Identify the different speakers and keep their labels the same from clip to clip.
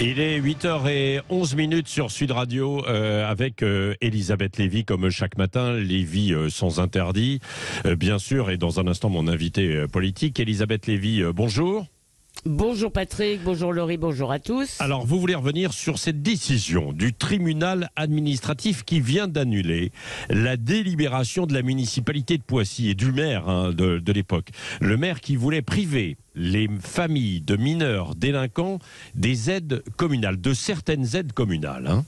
Speaker 1: Il est 8h11 sur Sud Radio avec Elisabeth Lévy comme chaque matin. Lévy sans interdit, bien sûr. Et dans un instant, mon invité politique, Elisabeth Lévy, bonjour.
Speaker 2: Bonjour Patrick, bonjour Laurie, bonjour à tous.
Speaker 1: Alors, vous voulez revenir sur cette décision du tribunal administratif qui vient d'annuler la délibération de la municipalité de Poissy et du maire de l'époque. Le maire qui voulait priver les familles de mineurs délinquants des aides communales, de certaines aides communales.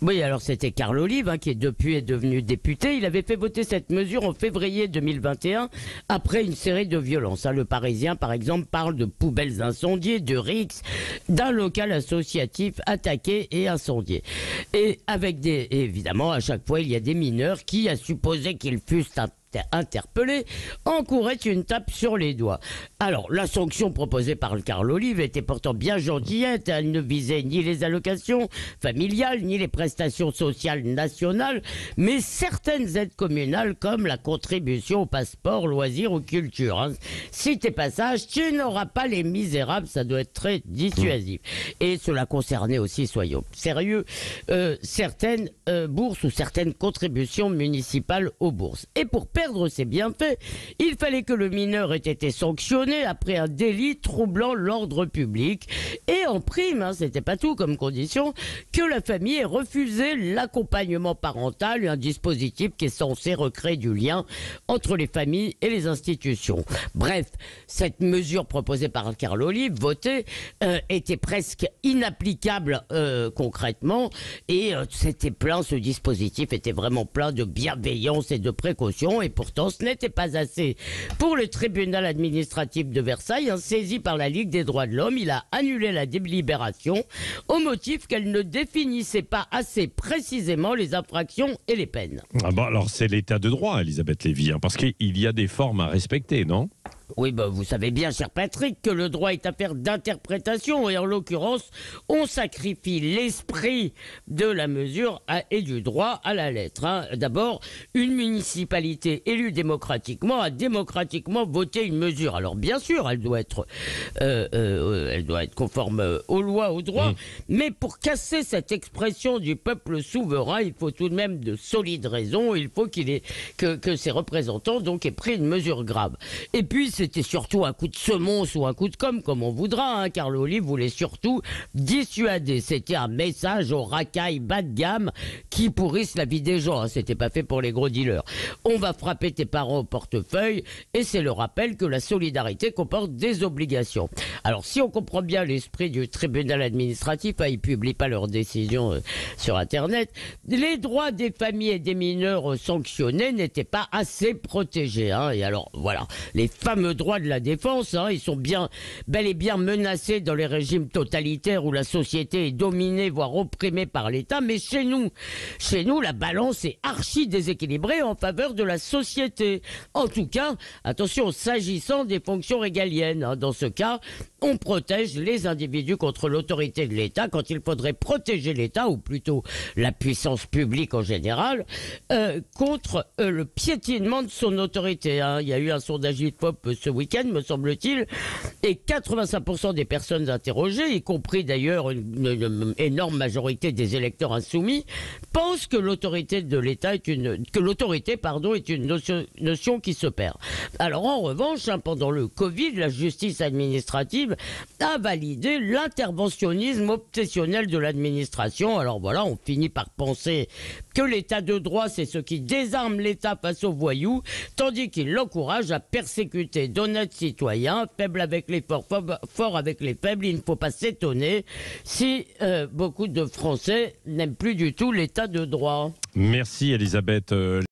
Speaker 2: Oui, alors c'était Carl Olive qui depuis est devenu député. Il avait fait voter cette mesure en février 2021 après une série de violences. Le Parisien, par exemple, parle de poubelles incendiées, de rixes, d'un local associatif attaqué et incendié. Et évidemment, à chaque fois, il y a des mineurs qui, à supposer qu'ils fussent interpellé, encouraient une tape sur les doigts. Alors, la sanction proposée par le Carl Olive était pourtant bien gentillette. Elle ne visait ni les allocations familiales, ni les prestations sociales nationales, mais certaines aides communales comme la contribution au passeport, loisirs ou culture. Si t'es pas sage, tu n'auras pas les misérables, ça doit être très dissuasif. Et cela concernait aussi, soyons sérieux, certaines bourses ou certaines contributions municipales aux bourses. Et pour perdre ses bienfaits, il fallait que le mineur ait été sanctionné après un délit troublant l'ordre public et en prime, c'était pas tout comme condition, que la famille ait refusé l'accompagnement parental, un dispositif qui est censé recréer du lien entre les familles et les institutions. Bref, cette mesure proposée par Carl Olive, votée, était presque inapplicable concrètement et ce dispositif était vraiment plein de bienveillance et de précaution. Et pourtant, ce n'était pas assez. Pour le tribunal administratif de Versailles, saisi par la Ligue des droits de l'homme, il a annulé la délibération au motif qu'elle ne définissait pas assez précisément les infractions et les peines.
Speaker 1: Alors c'est l'état de droit, Elisabeth Lévy, parce qu'il y a des formes à respecter, non ?
Speaker 2: Oui, vous savez bien, cher Patrick, que le droit est affaire d'interprétation et en l'occurrence, on sacrifie l'esprit de la mesure et du droit à la lettre. D'abord, une municipalité élue démocratiquement a démocratiquement voté une mesure. Alors bien sûr, elle doit être conforme aux lois, au droit, mais pour casser cette expression du peuple souverain, il faut tout de même de solides raisons. Il faut que ses représentants donc aient pris une mesure grave. Et puis c'était surtout un coup de semonce ou un coup de com', comme on voudra. Carl Olive voulait surtout dissuader. C'était un message aux racailles bas de gamme qui pourrissent la vie des gens. C'était pas fait pour les gros dealers. On va frapper tes parents au portefeuille et c'est le rappel que la solidarité comporte des obligations. Alors si on comprend bien l'esprit du tribunal administratif, ils publient pas leurs décisions sur Internet, les droits des familles et des mineurs sanctionnés n'étaient pas assez protégés. Et alors voilà, les fameux droits de la défense, ils sont bel et bien menacés dans les régimes totalitaires où la société est dominée, voire opprimée par l'État. Mais chez nous, la balance est archi déséquilibrée en faveur de la société. En tout cas, attention, s'agissant des fonctions régaliennes. Dans ce cas, on protège les individus contre l'autorité de l'État quand il faudrait protéger l'État, ou plutôt la puissance publique en général, contre le piétinement de son autorité. Il y a eu un sondage IFOP ce week-end, me semble-t-il, et 85% des personnes interrogées, y compris d'ailleurs une énorme majorité des électeurs insoumis, pensent que l'autorité de l'État est une notion qui se perd. Alors en revanche, pendant le Covid, la justice administrative a validé l'interventionnisme obsessionnel de l'administration. Alors voilà, on finit par penser que l'état de droit, c'est ce qui désarme l'État face aux voyous, tandis qu'il l'encourage à persécuter d'honnêtes citoyens, faibles avec les forts, forts avec les faibles. Il ne faut pas s'étonner si beaucoup de Français n'aiment plus du tout l'état de droit.
Speaker 1: Merci Elisabeth.